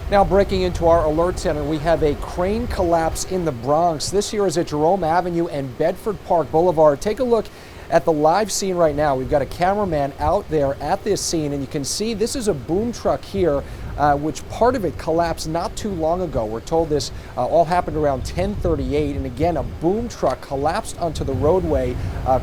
Now breaking into our alert center, we have a crane collapse in the Bronx. This here is at Jerome Avenue and Bedford Park Boulevard. Take a look at the live scene right now. We've got a cameraman out there at this scene, and you can see this is a boom truck here, which part of it collapsed not too long ago. We're told this all happened around 10:38, and again, a boom truck collapsed onto the roadway,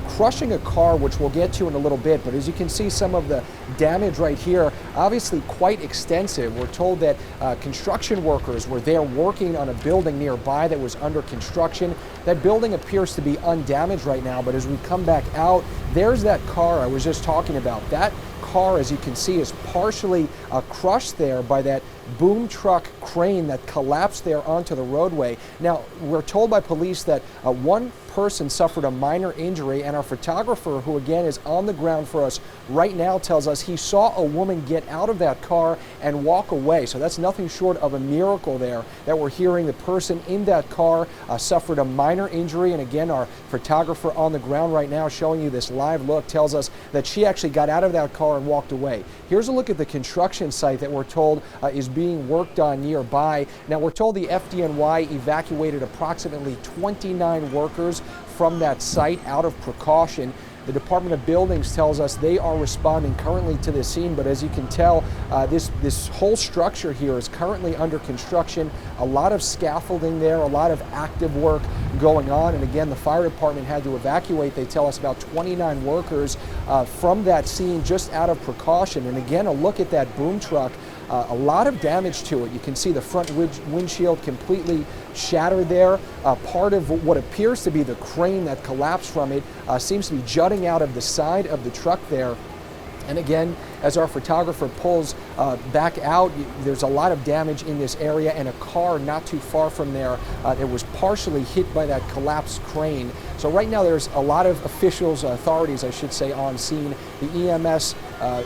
crushing a car, which we'll get to in a little bit. But as you can see, some of the damage right here, obviously quite extensive. We're told that construction workers were there working on a building nearby that was under construction. That building appears to be undamaged right now, but as we come back out, there's that car I was just talking about. That car, as you can see, is partially crushed there by that boom truck crane that collapsed there onto the roadway. Now, we're told by police that one person suffered a minor injury, and our photographer, who again is on the ground for us right now, tells us he saw a woman get out of that car and walk away. So that's nothing short of a miracle there that we're hearing. The person in that car suffered a minor injury, and again, our photographer on the ground right now showing you this live look tells us that she actually got out of that car and walked away. Here's a look at the construction site that we're told is being worked on nearby. Now, we're told the FDNY evacuated approximately 29 workers from that site out of precaution. The Department of Buildings tells us they are responding currently to the scene, but as you can tell, this whole structure here is currently under construction. A lot of scaffolding there, a lot of active work going on, and again, the fire department had to evacuate, they tell us, about 29 workers from that scene just out of precaution. And again, a look at that boom truck. A lot of damage to it. You can see the front windshield completely shattered there. Part of what appears to be the crane that collapsed from it seems to be jutting out of the side of the truck there. And again, as our photographer pulls back out, there's a lot of damage in this area, and a car not too far from there it was partially hit by that collapsed crane. So right now there's a lot of officials, authorities I should say, on scene. The EMS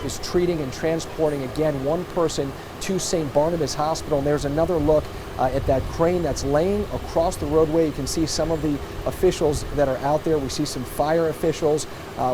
is treating and transporting, again, one person to St. Barnabas Hospital. And there's another look at that crane that's laying across the roadway. You can see some of the officials that are out there. We see some fire officials.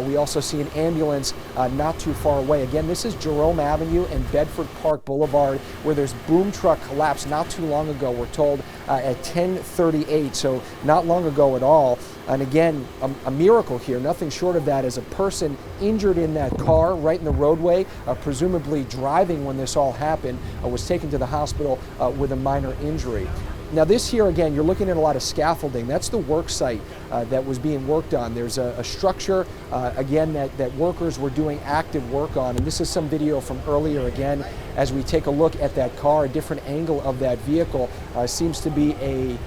We also see an ambulance not too far away. Again, this is Jerome Avenue and Bedford Park Boulevard, where there's boom truck collapse not too long ago, we're told, at 10:38, so not long ago at all. And again, a miracle here, nothing short of that, as a person injured in that car right in the roadway, presumably driving when this all happened, was taken to the hospital with a minor injury. Now this here, again, you're looking at a lot of scaffolding. That's the work site that was being worked on. There's a structure, again, that workers were doing active work on. And this is some video from earlier, again, as we take a look at that car. A different angle of that vehicle seems to be a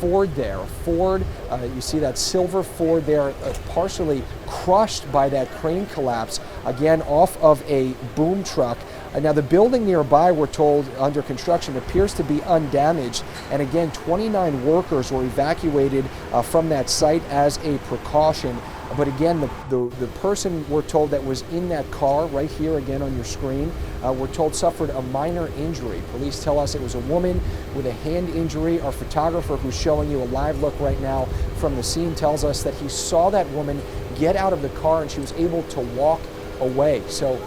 Ford there. A Ford, you see that silver Ford there, partially crushed by that crane collapse, again, off of a boom truck. Now the building nearby, we're told, under construction, appears to be undamaged, and again, 29 workers were evacuated from that site as a precaution. But again, the person, we're told, that was in that car right here again on your screen, we're told suffered a minor injury. Police tell us it was a woman with a hand injury. Our photographer, who's showing you a live look right now from the scene, tells us that he saw that woman get out of the car and she was able to walk away. So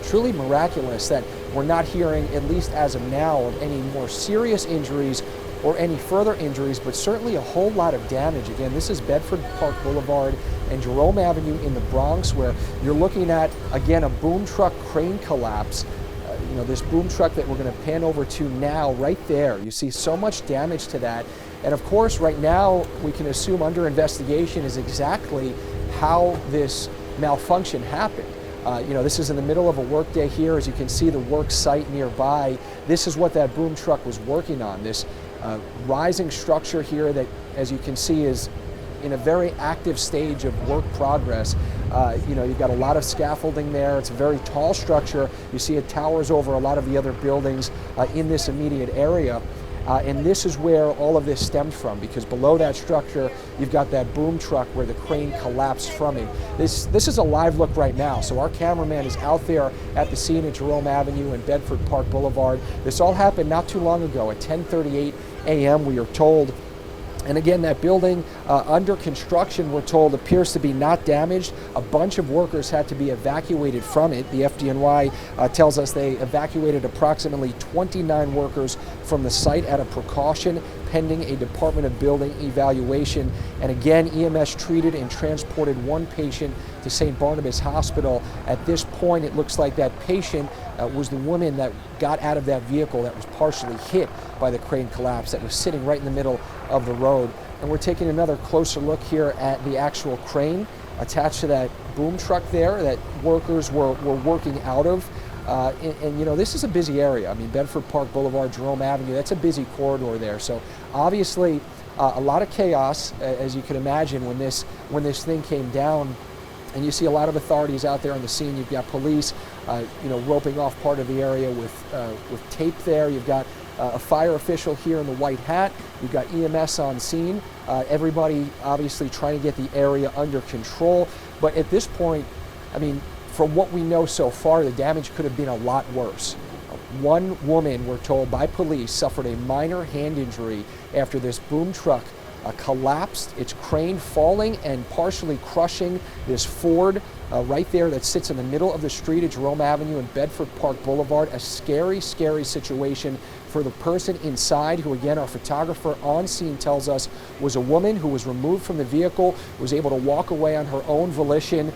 truly miraculous that we're not hearing, at least as of now, of any more serious injuries or any further injuries, but certainly a whole lot of damage. Again, this is Bedford Park Boulevard and Jerome Avenue in the Bronx, where you're looking at, again, a boom truck crane collapse. You know, this boom truck that we're going to pan over to now, right there. You see so much damage to that. And of course, right now, we can assume under investigation is exactly how this malfunction happened. You know, this is in the middle of a workday here. As you can see, the work site nearby. This is what that boom truck was working on. This rising structure here that, as you can see, is in a very active stage of work progress. You know, you've got a lot of scaffolding there. It's a very tall structure. You see it towers over a lot of the other buildings in this immediate area. And this is where all of this stemmed from, because below that structure, you've got that boom truck where the crane collapsed from it. This is a live look right now. So our cameraman is out there at the scene at Jerome Avenue and Bedford Park Boulevard. This all happened not too long ago at 10:38 a.m. we are told. And again, that building under construction, we're told, appears to be not damaged. A bunch of workers had to be evacuated from it. The FDNY tells us they evacuated approximately 29 workers from the site out of precaution, pending a Department of Building evaluation. And again, EMS treated and transported one patient to St. Barnabas Hospital. At this point, it looks like that patient was the woman that got out of that vehicle that was partially hit by the crane collapse, that was sitting right in the middle of the road. And we're taking another closer look here at the actual crane attached to that boom truck there that workers were working out of. And you know, this is a busy area. I mean, Bedford Park Boulevard, Jerome Avenue, that's a busy corridor there. So obviously a lot of chaos, as you can imagine, when this thing came down. And you see a lot of authorities out there on the scene. You've got police, roping off part of the area with tape there. You've got a fire official here in the white hat. You've got EMS on scene. Everybody obviously trying to get the area under control. But at this point, I mean, from what we know so far, the damage could have been a lot worse. One woman, we're told by police, suffered a minor hand injury after this boom truck collapsed, its crane falling and partially crushing this Ford right there that sits in the middle of the street at Jerome Avenue and Bedford Park Boulevard. A scary, scary situation for the person inside, who again, our photographer on scene tells us was a woman who was removed from the vehicle, was able to walk away on her own volition.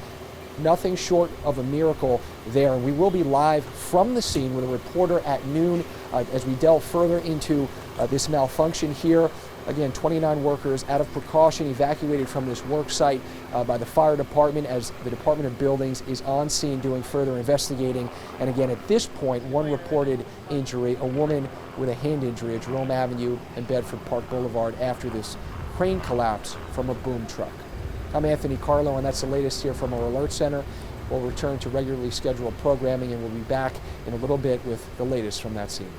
Nothing short of a miracle there. And we will be live from the scene with a reporter at noon as we delve further into this malfunction here. Again, 29 workers out of precaution evacuated from this work site by the fire department, as the Department of Buildings is on scene doing further investigating. And again, at this point, one reported injury, a woman with a hand injury at Jerome Avenue and Bedford Park Boulevard after this crane collapse from a boom truck. I'm Anthony Carlo, and that's the latest here from our Alert Center. We'll return to regularly scheduled programming, and we'll be back in a little bit with the latest from that scene.